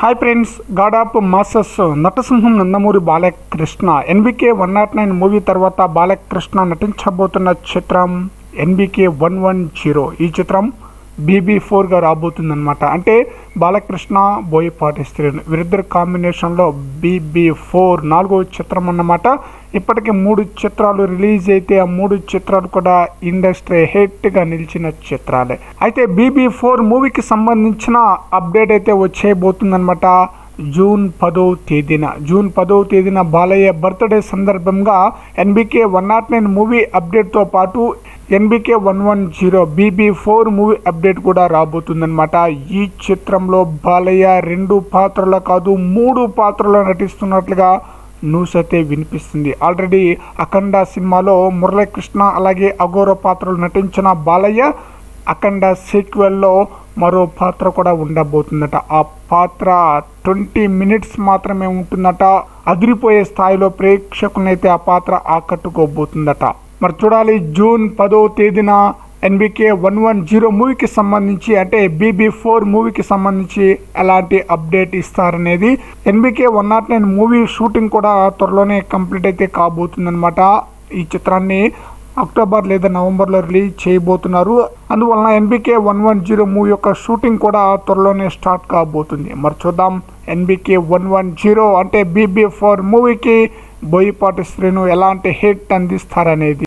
Hi friends, God of masses నటసింహం Nandamuri Balakrishna NBK 109 movie తర్వాత బాలకృష్ణ నటించబోతున్న చిత్రం ఎన్బికే 110. ఈ చిత్రం BB4గా రాబోతుందన్నమాట. అంటే బాలకృష్ణ బోయపాటి శ్రీను వీరిద్దరు కాంబినేషన్లో BB4 4వ చిత్రం అన్నమాట. ఇప్పటికే 3 చిత్రాలు రిలీజ్ అయితే ఆ 3 చిత్రాలు కూడా ఇండస్ట్రీ హిట్గా నిలిచిన చిత్రాలే. అయితే BB4 మూవీకి సంబంధించిన అప్డేట్ అయితే వచ్చేయబోతుందన్నమాట. జూన్ 10వ తేదీన బాలయ్య బర్త్డే సందర్భంగా ఎన్బికే 109 మూవీ అప్డేట్తో పాటు ఎన్బికే 110 BB4 మూవీ అప్డేట్ కూడా రాబోతుందన్నమాట. ఈ చిత్రంలో బాలయ్య 2 పాత్రలు కాదు 3 పాత్రలు నటిస్తున్నట్లుగా న్యూస్ అయితే వినిపిస్తుంది. ఆల్రెడీ అఖండ సినిమాలో మురళీకృష్ణ అలాగే అఘోర పాత్రలు నటించిన బాలయ్య అఖండ సీక్వెల్లో మరో పాత్ర కూడా ఉండబోతుందట. ఆ పాత్ర 20 మినిట్స్ మాత్రమే ఉంటుందట. అదిరిపోయే స్థాయిలో ప్రేక్షకులనైతే ఆ పాత్ర ఆకట్టుకోబోతుందట. మరి చూడాలి జూన్ 10వ తేదీన ఎన్బికే 110 మూవీకి సంబంధించి అంటే BB4 మూవీకి సంబంధించి ఎలాంటి అప్డేట్ ఇస్తారనేది. ఎన్బికే 109 మూవీ షూటింగ్ కూడా త్వరలోనే కంప్లీట్ అయితే కాబోతుందన్నమాట. ఈ చిత్రాన్ని అక్టోబర్ లేదా నవంబర్లో రిలీజ్ చేయబోతున్నారు. అందువలన ఎన్బికే 110 మూవీ యొక్క షూటింగ్ కూడా త్వరలోనే స్టార్ట్ కాబోతుంది. మరి చూద్దాం ఎన్బికే 110 అంటే BB4 మూవీకి బోయపాటి శ్రీను ఎలాంటి హిట్ అందిస్తారనేది.